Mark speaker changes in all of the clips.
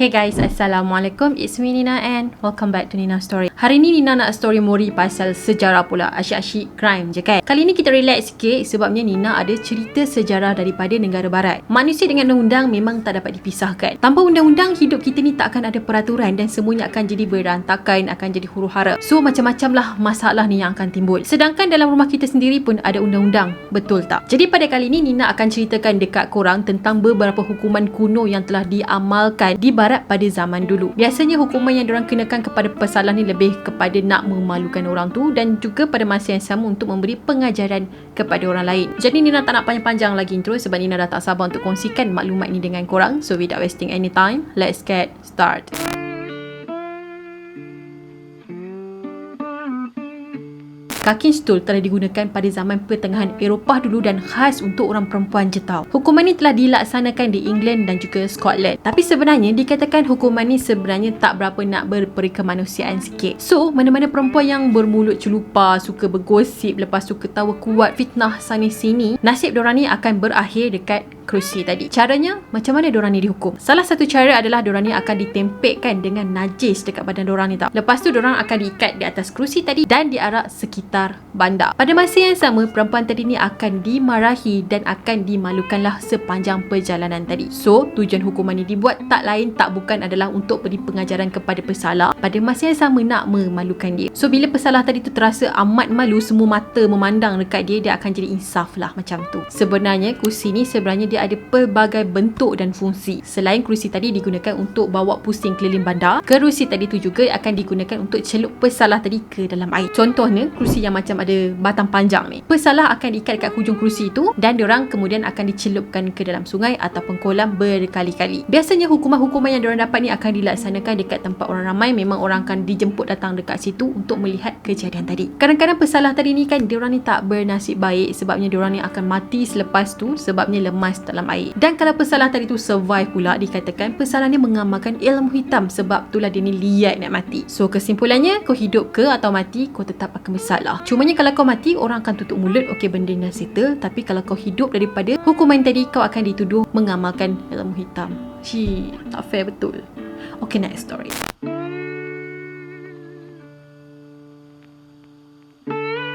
Speaker 1: Hey guys, Assalamualaikum. It's me Nina and welcome back to Nina Story. Hari ni Nina nak story Mori pasal sejarah pula. Asyik-asyik crime je kan. Kali ni kita relax sikit sebabnya Nina ada cerita sejarah daripada negara barat. Manusia dengan undang-undang memang tak dapat dipisahkan. Tanpa undang-undang, hidup kita ni tak akan ada peraturan dan semuanya akan jadi berantakan, akan jadi huru-hara. So macam-macam lah masalah ni yang akan timbul. Sedangkan dalam rumah kita sendiri pun ada undang-undang. Betul tak? Jadi pada kali ni Nina akan ceritakan dekat korang tentang beberapa hukuman kuno yang telah diamalkan di barat pada zaman dulu. Biasanya hukuman yang diorang kenakan kepada pesalah ni lebih kepada nak memalukan orang tu dan juga pada masa yang sama untuk memberi pengajaran kepada orang lain. Jadi Nina tak nak panjang-panjang lagi intro sebab Nina dah tak sabar untuk kongsikan maklumat ni dengan korang. So without wasting any time, let's get started. Kakin stool telah digunakan pada zaman pertengahan Eropah dulu dan khas untuk orang perempuan je tau. Hukuman ni telah dilaksanakan di England dan juga Scotland. Tapi sebenarnya dikatakan hukuman ni sebenarnya tak berapa nak berperikemanusiaan sikit. So, mana-mana perempuan yang bermulut celupa, suka bergosip, lepas tu ketawa kuat, fitnah sana sini, nasib diorang ni akan berakhir dekat kerusi tadi. Caranya, macam mana diorang ni dihukum? Salah satu cara adalah diorang ni akan ditempekkan dengan najis dekat badan diorang ni tau. Lepas tu diorang akan diikat di atas kerusi tadi dan diarak sekitar bandar. Pada masa yang sama, perempuan tadi ni akan dimarahi dan akan dimalukanlah sepanjang perjalanan tadi. So, tujuan hukuman ni dibuat tak lain tak bukan adalah untuk beri pengajaran kepada pesalah, pada masa yang sama nak memalukan dia. So, bila pesalah tadi tu terasa amat malu, semua mata memandang dekat dia, dia akan jadi insaf lah macam tu. Sebenarnya, kerusi ni sebenarnya dia ada pelbagai bentuk dan fungsi. Selain kerusi tadi digunakan untuk bawa pusing keliling bandar, kerusi tadi tu juga akan digunakan untuk celup pesalah tadi ke dalam air. Contohnya, kerusi yang macam ada batang panjang ni. Pesalah akan diikat dekat hujung kerusi itu dan diorang kemudian akan dicelupkan ke dalam sungai ataupun kolam berkali-kali. Biasanya hukuman-hukuman yang diorang dapat ni akan dilaksanakan dekat tempat orang ramai. Memang orang akan dijemput datang dekat situ untuk melihat kejadian tadi. Kadang-kadang pesalah tadi ni kan diorang ni tak bernasib baik sebabnya diorang ni akan mati selepas tu sebabnya lemas dalam air. Dan kalau pesalah tadi tu survive pula, dikatakan pesalah ni mengamalkan ilmu hitam sebab itulah dia ni liat nak mati. So kesimpulannya, kau hidup ke atau mati, kau tetap akan bersalah. Cumanya kalau kau mati, orang akan tutup mulut, okey benda dah settle. Tapi kalau kau hidup daripada hukuman tadi, kau akan dituduh mengamalkan ilmu hitam. Tak fair betul. Okay, next story.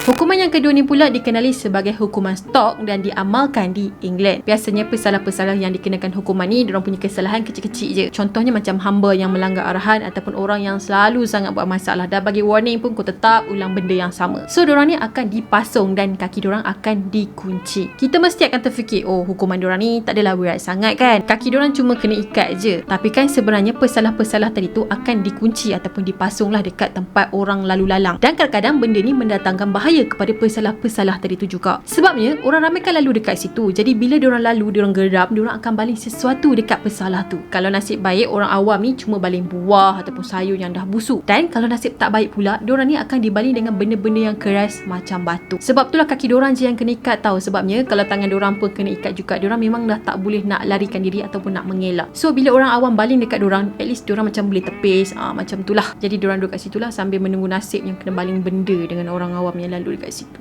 Speaker 1: Hukuman yang kedua ni pula dikenali sebagai hukuman stok dan diamalkan di England. Biasanya pesalah-pesalah yang dikenakan hukuman ni, diorang punya kesalahan kecil-kecil je. Contohnya macam hamba yang melanggar arahan ataupun orang yang selalu sangat buat masalah. Dah bagi warning pun kau tetap ulang benda yang sama. So diorang ni akan dipasung dan kaki diorang akan dikunci. Kita mesti akan terfikir, oh hukuman diorang ni tak adalah berat sangat kan, kaki diorang cuma kena ikat je. Tapi kan sebenarnya pesalah-pesalah tadi tu akan dikunci ataupun dipasunglah dekat tempat orang lalu lalang. Dan kadang-kadang benda ni mendatangkan bahaya kepada pesalah-pesalah tadi tu juga. Sebabnya orang ramai kan lalu dekat situ. Jadi bila diorang lalu, diorang geram, diorang akan baling sesuatu dekat pesalah tu. Kalau nasib baik, orang awam ni cuma baling buah ataupun sayur yang dah busuk. Dan kalau nasib tak baik pula, diorang ni akan dibaling dengan benda-benda yang keras macam batu. Sebab itulah kaki diorang je yang kena ikat tau. Sebabnya kalau tangan diorang pun kena ikat juga, diorang memang dah tak boleh nak larikan diri ataupun nak mengelak. So bila orang awam baling dekat diorang, at least diorang macam boleh tepis, macam itulah. Jadi diorang duduk kat situlah sambil menunggu nasib yang kena baling benda dengan orang awam yang lalu dekat situ.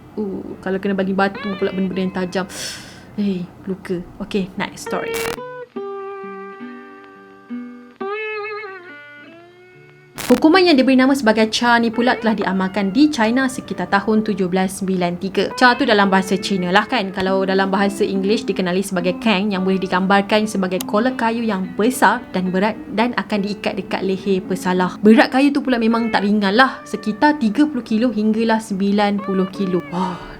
Speaker 1: Kalau kena bagi batu pula, benda-benda yang tajam, luka. Okay, next story. Hukuman yang diberi nama sebagai Cha ni pula telah diamalkan di China sekitar tahun 1793. Cha tu dalam bahasa Cina lah kan. Kalau dalam bahasa English dikenali sebagai Kang, yang boleh digambarkan sebagai kolor kayu yang besar dan berat dan akan diikat dekat leher pesalah. Berat kayu tu pula memang tak ringan lah. Sekitar 30 kilo hinggalah 90 kilo.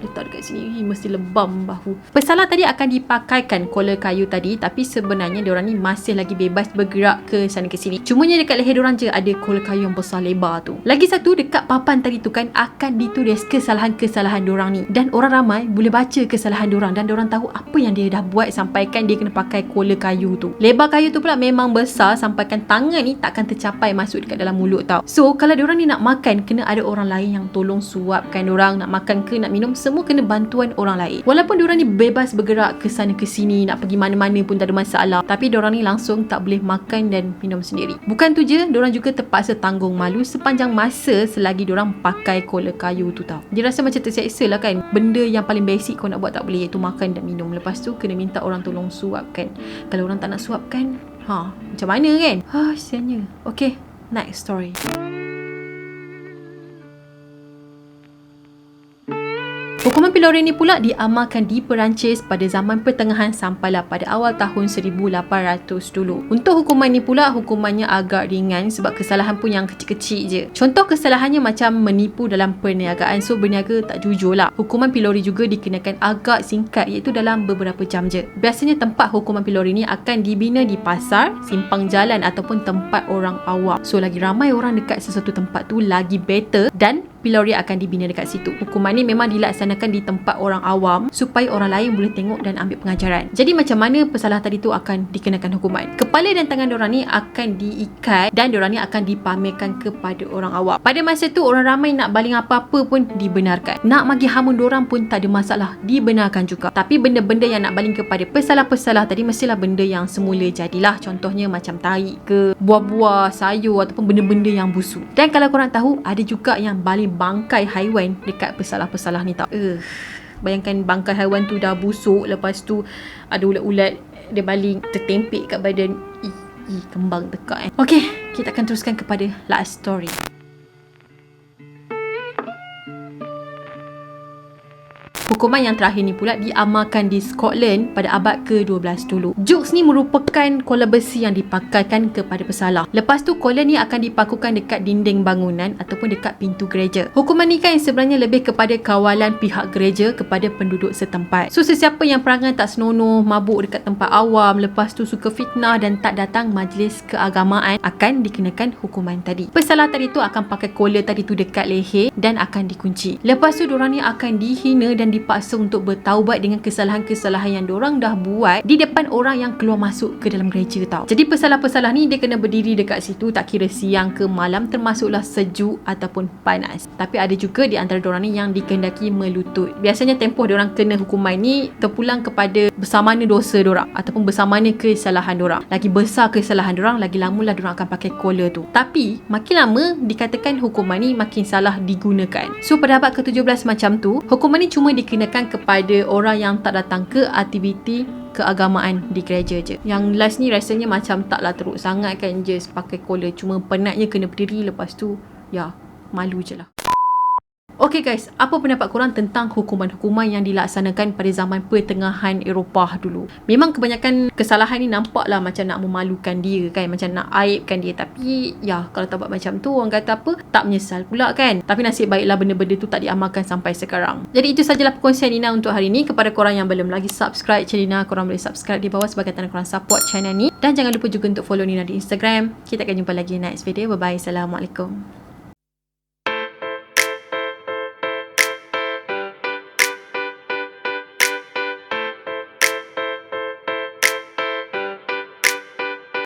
Speaker 1: Letak dekat sini mesti lebam bahu. Pesalah tadi akan dipakaikan kolor kayu tadi, tapi sebenarnya diorang ni masih lagi bebas bergerak ke sana ke sini. Cumanya dekat leher diorang je ada kolor kayu yang besar lebar tu. Lagi satu, dekat papan tadi tu kan akan ditulis kesalahan-kesalahan diorang ni. Dan orang ramai boleh baca kesalahan diorang dan diorang tahu apa yang dia dah buat sampaikan dia kena pakai kolor kayu tu. Lebar kayu tu pula memang besar sampaikan tangan ni takkan tercapai masuk dekat dalam mulut tau. So kalau diorang ni nak makan, kena ada orang lain yang tolong suapkan diorang. Nak makan ke nak minum, semua kena bantuan orang lain. Walaupun diorang ni bebas bergerak ke sana ke sini, nak pergi mana-mana pun tak ada masalah, tapi diorang ni langsung tak boleh makan dan minum sendiri. Bukan tu je, diorang juga terpaksa tanggung malu sepanjang masa selagi diorang pakai kolor kayu tu tau. Dia rasa macam terseksa lah kan. Benda yang paling basic kau nak buat tak boleh, iaitu makan dan minum. Lepas tu kena minta orang tolong suapkan. Kalau orang tak nak suapkan, Macam mana kan? Siannya. Okay, next story. Hukuman pilori ni pula diamalkan di Perancis pada zaman pertengahan sampailah pada awal tahun 1800 dulu. Untuk hukuman ni pula, hukumannya agak ringan sebab kesalahan pun yang kecil-kecil je. Contoh kesalahannya macam menipu dalam perniagaan, so berniaga tak jujur lah. Hukuman pilori juga dikenakan agak singkat, iaitu dalam beberapa jam je. Biasanya tempat hukuman pilori ni akan dibina di pasar, simpang jalan ataupun tempat orang awam. So lagi ramai orang dekat sesuatu tempat tu, lagi better, dan pilori akan dibina dekat situ. Hukuman ni memang dilaksanakan di tempat orang awam supaya orang lain boleh tengok dan ambil pengajaran. Jadi macam mana pesalah tadi tu akan dikenakan hukuman? Kepala dan tangan diorang ni akan diikat dan diorang ni akan dipamerkan kepada orang awam. Pada masa tu orang ramai nak baling apa-apa pun dibenarkan. Nak magi hamun diorang pun tak ada masalah, dibenarkan juga. Tapi benda-benda yang nak baling kepada pesalah-pesalah tadi mestilah benda yang semula jadilah. Contohnya macam tahi ke, buah-buah, sayur ataupun benda-benda yang busuk. Dan kalau korang tahu, ada juga yang baling bangkai haiwan dekat pesalah-pesalah ni tau. Bayangkan bangkai haiwan tu dah busuk, lepas tu ada ulat-ulat dia baling tertempik kat badan. Kembang tekak Okay, kita akan teruskan kepada last story. Hukuman yang terakhir ni pula diamalkan di Scotland pada abad ke-12 dulu. Jukes ni merupakan kola besi yang dipakaikan kepada pesalah. Lepas tu kola ni akan dipakukan dekat dinding bangunan ataupun dekat pintu gereja. Hukuman ni kan sebenarnya lebih kepada kawalan pihak gereja kepada penduduk setempat. So sesiapa yang perangai tak senonoh, mabuk dekat tempat awam, lepas tu suka fitnah dan tak datang majlis keagamaan akan dikenakan hukuman tadi. Pesalah tadi tu akan pakai kola tadi tu dekat leher dan akan dikunci. Lepas tu diorang ni akan dihina dan dipaksa untuk bertaubat dengan kesalahan-kesalahan yang diorang dah buat di depan orang yang keluar masuk ke dalam gereja tau. Jadi pesalah-pesalah ni dia kena berdiri dekat situ, tak kira siang ke malam, termasuklah sejuk ataupun panas. Tapi ada juga di antara diorang ni yang dikehendaki melutut. Biasanya tempoh diorang kena hukuman ni terpulang kepada bersamana dosa diorang ataupun bersamana kesalahan diorang. Lagi besar kesalahan diorang, lagi lamalah diorang akan pakai kola tu. Tapi makin lama dikatakan hukuman ni makin salah digunakan. So pada abad ke-17 macam tu, hukuman ni cuma dikenakan kepada orang yang tak datang ke aktiviti keagamaan di gereja je. Yang last ni rasanya macam taklah teruk sangat kan, just pakai kola, cuma penatnya kena berdiri, lepas tu malu je lah. Okay guys, apa pendapat korang tentang hukuman-hukuman yang dilaksanakan pada zaman pertengahan Eropah dulu? Memang kebanyakan kesalahan ni nampaklah macam nak memalukan dia kan, macam nak aibkan dia. Tapi kalau tak buat macam tu, orang kata apa, tak menyesal pula kan. Tapi nasib baiklah benda-benda tu tak diamalkan sampai sekarang. Jadi itu sajalah perkongsian Nina untuk hari ni. Kepada korang yang belum lagi subscribe channel Nina, korang boleh subscribe di bawah sebagai tanda korang support channel ni. Dan jangan lupa juga untuk follow Nina di Instagram. Kita akan jumpa lagi next video. Bye bye. Assalamualaikum.